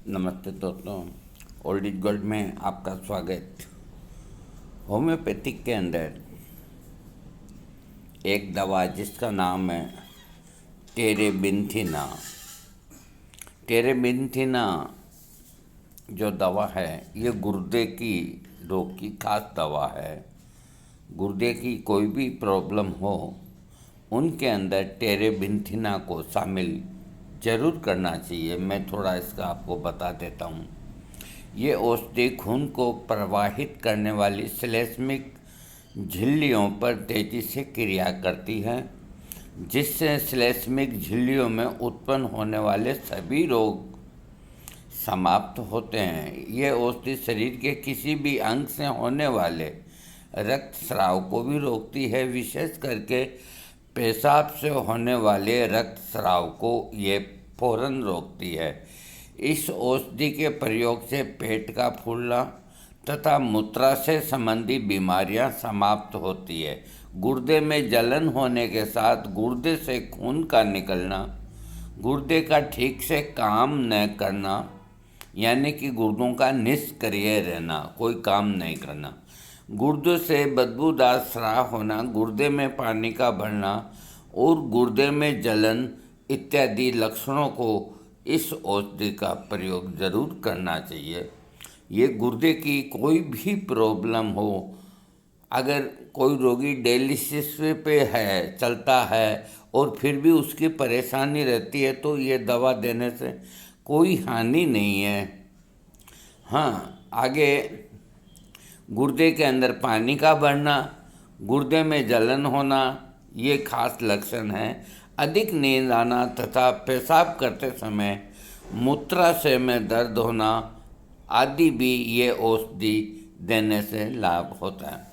नमस्ते दोस्तों, old is gold में आपका स्वागत। होम्योपैथिक के अंदर एक दवा जिसका नाम है टेरेबिंथिना। टेरेबिंथिना जो दवा है ये गुर्दे की रोग की खास दवा है। गुर्दे की कोई भी प्रॉब्लम हो उनके अंदर टेरेबिंथिना को शामिल जरूर करना चाहिए। मैं थोड़ा इसका आपको बता देता हूँ। ये औषधि खून को प्रवाहित करने वाली श्लेष्मिक झिल्लियों पर तेजी से क्रिया करती है, जिससे श्लेष्मिक झिल्लियों में उत्पन्न होने वाले सभी रोग समाप्त होते हैं। ये औषधि शरीर के किसी भी अंग से होने वाले रक्तस्राव को भी रोकती है। विशेष करके पेशाब से होने वाले रक्तस्राव को ये फौरन रोकती है। इस औषधि के प्रयोग से पेट का फूलना तथा मूत्राशय संबंधी बीमारियां समाप्त होती है। गुर्दे में जलन होने के साथ गुर्दे से खून का निकलना, गुर्दे का ठीक से काम न करना, यानी कि गुर्दों का निष्क्रिय रहना, कोई काम नहीं करना, गुर्दों से बदबूदार स्राव होना, गुर्दे में पानी का भरना और गुर्दे में जलन इत्यादि लक्षणों को इस औषधि का प्रयोग जरूर करना चाहिए। ये गुर्दे की कोई भी प्रॉब्लम हो, अगर कोई रोगी डायलिसिस पे है, चलता है और फिर भी उसकी परेशानी रहती है, तो ये दवा देने से कोई हानि नहीं है। हाँ, आगे गुर्दे के अंदर पानी का बढ़ना, गुर्दे में जलन होना, ये खास लक्षण है। अधिक नींद आना तथा पेशाब करते समय मूत्राशय में दर्द होना आदि भी ये औषधि देने से लाभ होता है।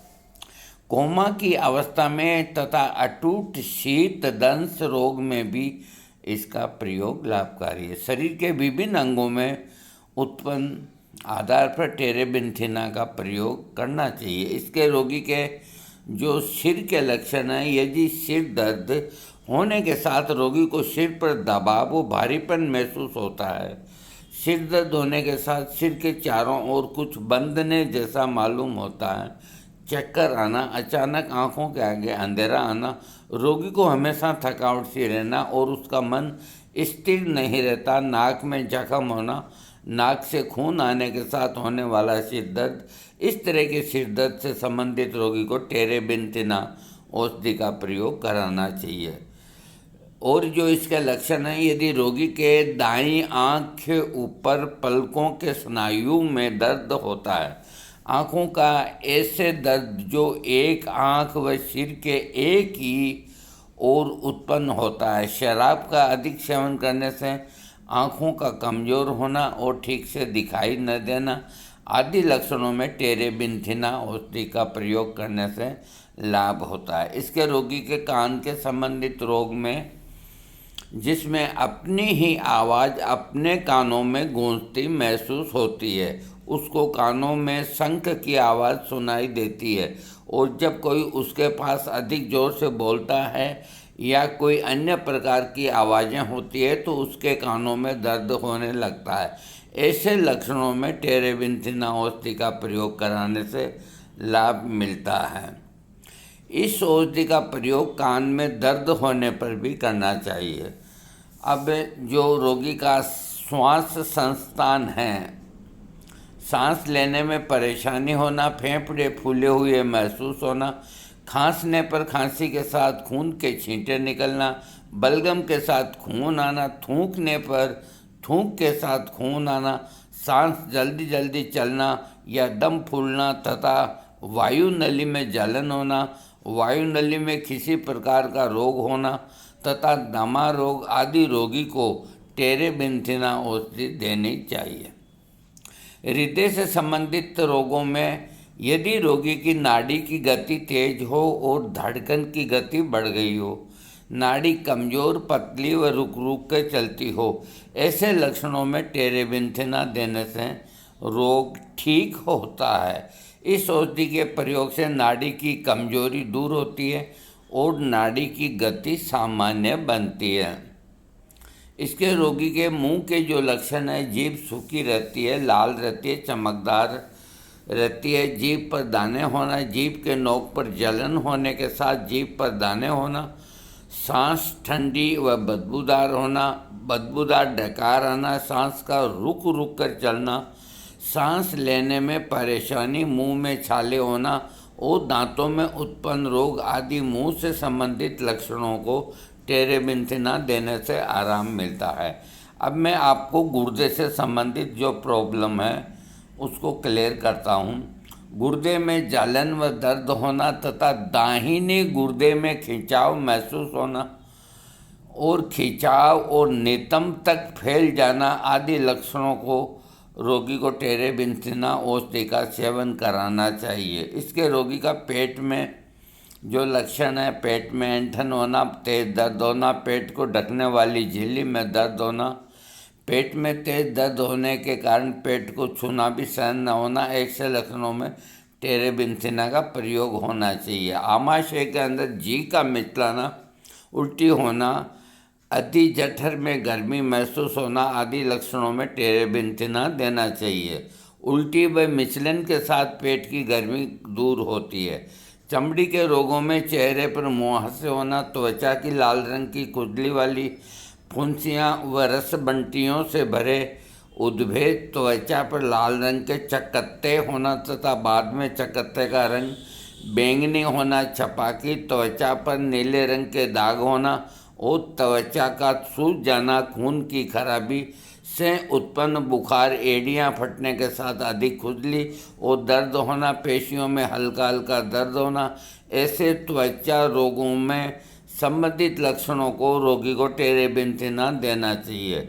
कोमा की अवस्था में तथा अटूट शीत दंश रोग में भी इसका प्रयोग लाभकारी है। शरीर के विभिन्न अंगों में उत्पन्न आधार पर टेरेबिंथिना का प्रयोग करना चाहिए। इसके रोगी के जो सिर के लक्षण हैं, यदि सिर दर्द होने के साथ रोगी को सिर पर दबाव व भारीपन महसूस होता है, सिर दर्द होने के साथ सिर के चारों ओर कुछ बंधने जैसा मालूम होता है, चक्कर आना, अचानक आंखों के आगे अंधेरा आना, रोगी को हमेशा थकावट सी रहना और उसका मन स्थिर नहीं रहता, नाक में जख्म होना, नाक से खून आने के साथ होने वाला सिर दर्द, इस तरह के सिर दर्द से संबंधित रोगी को टेरेबिंथिना औषधि का प्रयोग कराना चाहिए। और जो इसके लक्षण हैं, यदि रोगी के दाईं आँख के ऊपर पलकों के स्नायु में दर्द होता है, आँखों का ऐसे दर्द जो एक आँख व सिर के एक ही ओर उत्पन्न होता है, शराब का अधिक सेवन करने से आँखों का कमज़ोर होना और ठीक से दिखाई न देना आदि लक्षणों में टेरेबिंथिना औषधि का प्रयोग करने से लाभ होता है। इसके रोगी के कान के संबंधित रोग में, जिसमें अपनी ही आवाज़ अपने कानों में गूंजती महसूस होती है, उसको कानों में शंख की आवाज़ सुनाई देती है और जब कोई उसके पास अधिक ज़ोर से बोलता है या कोई अन्य प्रकार की आवाज़ें होती है तो उसके कानों में दर्द होने लगता है। ऐसे लक्षणों में टेरेबिंथिना औषधि का प्रयोग कराने से लाभ मिलता है। इस औषधि का प्रयोग कान में दर्द होने पर भी करना चाहिए। अब जो रोगी का श्वास संस्थान है, सांस लेने में परेशानी होना, फेफड़े फूले हुए महसूस होना, खांसने पर खांसी के साथ खून के छींटे निकलना, बलगम के साथ खून आना, थूकने पर थूक के साथ खून आना, सांस जल्दी जल्दी चलना या दम फूलना तथा वायु नली में जलन होना, वायु नली में किसी प्रकार का रोग होना तथा दमा रोग आदि रोगी को टेरेबिंथिना औषधि देनी चाहिए। हृदय से संबंधित रोगों में यदि रोगी की नाड़ी की गति तेज हो और धड़कन की गति बढ़ गई हो, नाड़ी कमज़ोर, पतली व रुक रुक कर चलती हो, ऐसे लक्षणों में टेरेबिंथिना देने से रोग ठीक होता है। इस औषधि के प्रयोग से नाड़ी की कमजोरी दूर होती है और नाड़ी की गति सामान्य बनती है। इसके रोगी के मुंह के जो लक्षण है, जीभ सूखी रहती है, लाल रहती है, चमकदार रहती है, जीभ पर दाने होना, जीभ के नोक पर जलन होने के साथ जीभ पर दाने होना, सांस ठंडी व बदबूदार होना, बदबूदार डकार आना, सांस का रुक रुक कर चलना, सांस लेने में परेशानी, मुंह में छाले होना और दांतों में उत्पन्न रोग आदि मुंह से संबंधित लक्षणों को टेरेबिंथिना देने से आराम मिलता है। अब मैं आपको गुर्दे से संबंधित जो प्रॉब्लम है उसको क्लियर करता हूँ। गुर्दे में जलन व दर्द होना तथा दाहिने गुर्दे में खिंचाव महसूस होना और खिंचाव और नितंब तक फैल जाना आदि लक्षणों को रोगी को टेरेबिंथिना औषधि का सेवन कराना चाहिए। इसके रोगी का पेट में जो लक्षण है, पेट में ऐंठन होना, तेज दर्द होना, पेट को ढकने वाली झिल्ली में दर्द होना, पेट में तेज दर्द होने के कारण पेट को छूना भी सहन न होना, ऐसे लक्षणों में टेरेबिंथिना का प्रयोग होना चाहिए। आमाशय के अंदर जी का मिचलाना, उल्टी होना, अति जठर में गर्मी महसूस होना आदि लक्षणों में टेरेबिंथिना देना चाहिए। उल्टी व मिचलन के साथ पेट की गर्मी दूर होती है। चमड़ी के रोगों में चेहरे पर मुहासे होना, त्वचा की लाल रंग की खुजली वाली फुंसियाँ व रस बंटियों से भरे उद्भेद, त्वचा पर लाल रंग के चकत्ते होना तथा बाद में चकत्ते का रंग बैंगनी होना, छपाकी, त्वचा पर नीले रंग के दाग होना और त्वचा का सूज जाना, खून की खराबी से उत्पन्न बुखार, एड़ियाँ फटने के साथ अधिक खुजली और दर्द होना, पेशियों में हल्का हल्का दर्द होना, ऐसे त्वचा रोगों में संबंधित लक्षणों को रोगी को टेरेबिंथिना देना चाहिए।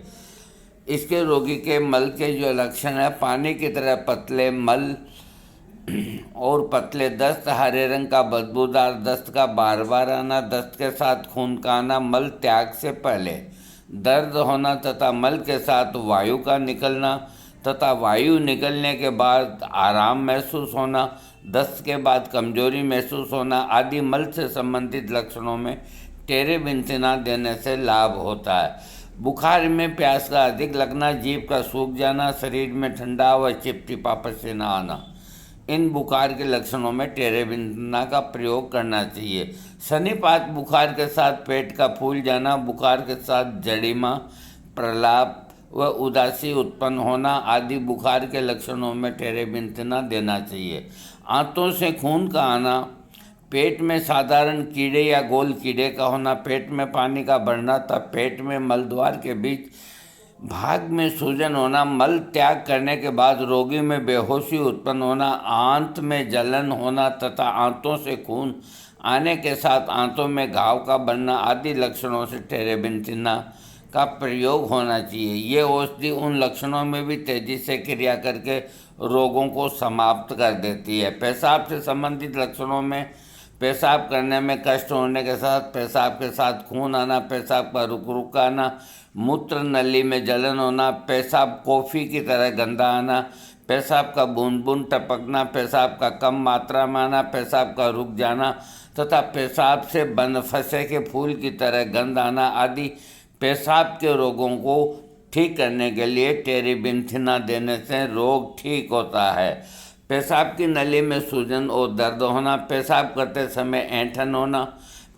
इसके रोगी के मल के जो लक्षण है, पानी की तरह पतले मल और पतले दस्त, हरे रंग का बदबूदार दस्त का बार बार आना, दस्त के साथ खून का आना, मल त्याग से पहले दर्द होना तथा मल के साथ वायु का निकलना तथा वायु निकलने के बाद आराम महसूस होना, दस्त के बाद कमजोरी महसूस होना आदि मल से संबंधित लक्षणों में टेरेबिंथिना देने से लाभ होता है। बुखार में प्यास का अधिक लगना, जीभ का सूख जाना, शरीर में ठंडा व चिपचिपा पसीना आना, इन बुखार के लक्षणों में टेरेबिंथिना का प्रयोग करना चाहिए। सन्निपात बुखार के साथ पेट का फूल जाना, बुखार के साथ जड़िमा, प्रलाप व उदासी उत्पन्न होना आदि बुखार के लक्षणों में टेरेबिंथिना देना चाहिए। आंतों से खून का आना, पेट में साधारण कीड़े या गोल कीड़े का होना, पेट में पानी का बढ़ना तब पेट में मलद्वार के बीच भाग में सूजन होना, मल त्याग करने के बाद रोगी में बेहोशी उत्पन्न होना, आंत में जलन होना तथा आंतों से खून आने के साथ आंतों में घाव का बनना आदि लक्षणों से टेरेबिंथिना का प्रयोग होना चाहिए। ये औषधि उन लक्षणों में भी तेजी से क्रिया करके रोगों को समाप्त कर देती है। पेशाब से संबंधित लक्षणों में पेशाब करने में कष्ट होने के साथ पेशाब के साथ खून आना, पेशाब का रुक रुक आना, मूत्र नली में जलन होना, पेशाब कॉफ़ी की तरह गंदा आना, पेशाब का बूंद बूंद टपकना, पेशाब का कम मात्रा में आना, पेशाब का रुक जाना तथा पेशाब से बंद फंसे के फूल की तरह गंध आना आदि पेशाब के रोगों को ठीक करने के लिए टेरेबिंथिना देने से रोग ठीक होता है। पेशाब की नली में सूजन और दर्द होना, पेशाब करते समय ऐंठन होना,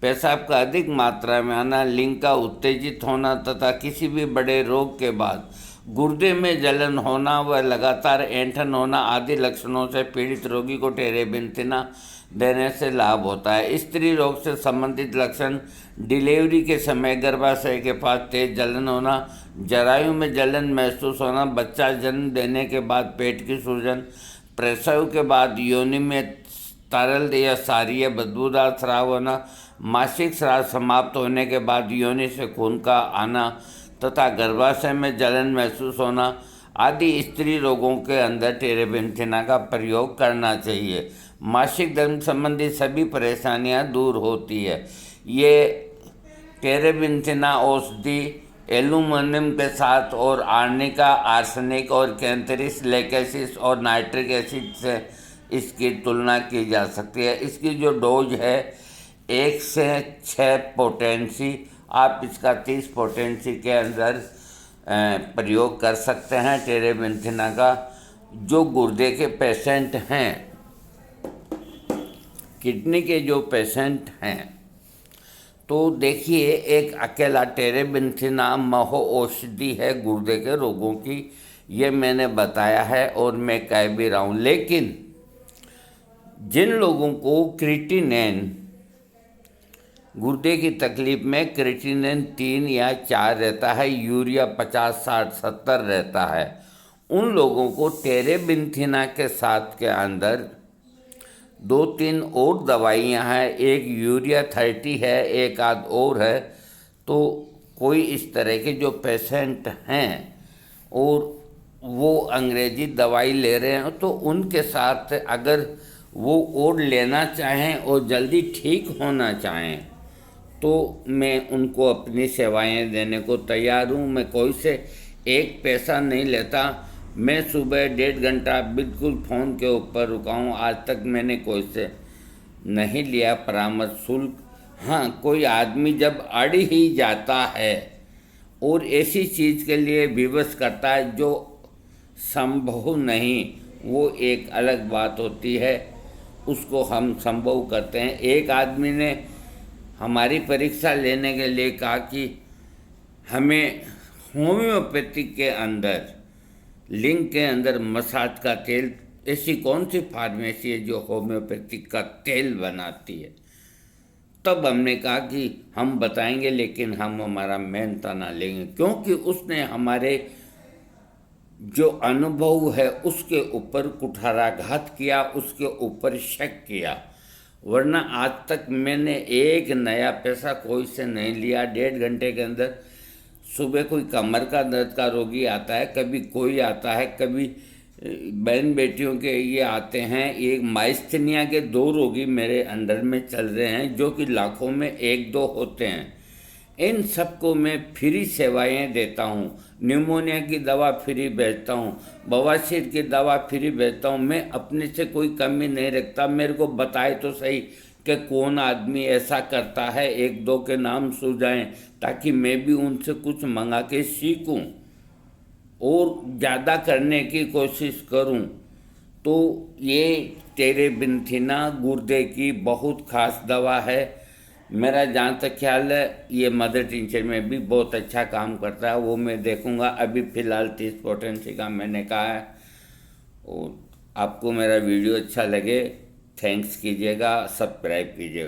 पेशाब का अधिक मात्रा में आना, लिंग का उत्तेजित होना तथा किसी भी बड़े रोग के बाद गुर्दे में जलन होना व लगातार ऐंठन होना आदि लक्षणों से पीड़ित रोगी को टेरेबिंथिना देने से लाभ होता है। स्त्री रोग से संबंधित लक्षण डिलीवरी के समय गर्भाशय के पास तेज जलन होना, जरायु में जलन महसूस होना, बच्चा जन्म देने के बाद पेट की सूजन, प्रसव के बाद योनि में तरल या सारीय बदबूदार स्राव होना, मासिक स्राव समाप्त होने के बाद योनि से खून का आना तथा गर्भाशय में जलन महसूस होना आदि स्त्री रोगों के अंदर टेरेबिंथिना का प्रयोग करना चाहिए। मासिक धर्म संबंधी सभी परेशानियां दूर होती है। ये टेरेबिंथिना औषधि एल्यूमिनियम के साथ और आर्निका, आर्सेनिक और कैंथेरिस, लेकेसिस और नाइट्रिक एसिड से इसकी तुलना की जा सकती है। इसकी जो डोज है 1 से 6 पोटेंसी आप इसका 30 पोटेंसी के अंदर प्रयोग कर सकते हैं टेरेबिंथिना का। जो गुर्दे के पेशेंट हैं, किडनी के जो पेशेंट हैं, तो देखिए एक अकेला टेरेबिंथिना महो औषधि है गुर्दे के रोगों की, ये मैंने बताया है और मैं कह भी रहा हूँ। लेकिन जिन लोगों को क्रिएटिनिन, गुर्दे की तकलीफ में क्रिएटिनिन 3 या 4 रहता है, यूरिया 50, 60, 70 रहता है, उन लोगों को टेरेबिंथिना के साथ के अंदर 2-3 और दवाइयाँ हैं, एक यूरिया 30 है, एक आध और है। तो कोई इस तरह के जो पेशेंट हैं और वो अंग्रेजी दवाई ले रहे हैं, तो उनके साथ अगर वो और लेना चाहें और जल्दी ठीक होना चाहें, तो मैं उनको अपनी सेवाएं देने को तैयार हूँ। मैं कोई से एक पैसा नहीं लेता। मैं सुबह 1.5 घंटा बिल्कुल फ़ोन के ऊपर रुका हूँ। आज तक मैंने कोई से नहीं लिया परामर्श शुल्क। हाँ, कोई आदमी जब अड़ ही जाता है और ऐसी चीज़ के लिए विवश करता है जो संभव नहीं, वो एक अलग बात होती है, उसको हम संभव करते हैं। एक आदमी ने हमारी परीक्षा लेने के लिए कहा कि हमें होम्योपैथिक के अंदर, लिंक के अंदर मसाज का तेल, ऐसी कौन सी फार्मेसी है जो होम्योपैथिक का तेल बनाती है? तब हमने कहा कि हम बताएंगे, लेकिन हम हमारा मेहनत ना लेंगे, क्योंकि उसने हमारे जो अनुभव है उसके ऊपर कुठाराघात किया, उसके ऊपर शक किया। वरना आज तक मैंने एक नया पैसा कोई से नहीं लिया। 1.5 घंटे के अंदर सुबह कोई कमर का दर्द का रोगी आता है, कभी कोई आता है, कभी बहन बेटियों के ये आते हैं। एक माइस्थेनिया के 2 रोगी मेरे अंडर में चल रहे हैं, जो कि लाखों में 1-2 होते हैं। इन सबको मैं फ्री सेवाएं देता हूँ। न्यूमोनिया की दवा फ्री बेचता हूँ, बवासीर की दवा फ्री बेचता हूँ। मैं अपने से कोई कमी नहीं रखता। मेरे को बताए तो सही कि कौन आदमी ऐसा करता है, 1-2 के नाम सुझाएं, ताकि मैं भी उनसे कुछ मंगा के सीखूं और ज़्यादा करने की कोशिश करूं। तो ये टेरेबिंथिना गुर्दे की बहुत ख़ास दवा है। मेरा जहाँ तक ख्याल है ये मदर टिंचर में भी बहुत अच्छा काम करता है, वो मैं देखूंगा। अभी फ़िलहाल 30 पोटेंसी का मैंने कहा है। और आपको मेरा वीडियो अच्छा लगे, थैंक्स कीजिएगा, सब्सक्राइब कीजिएगा।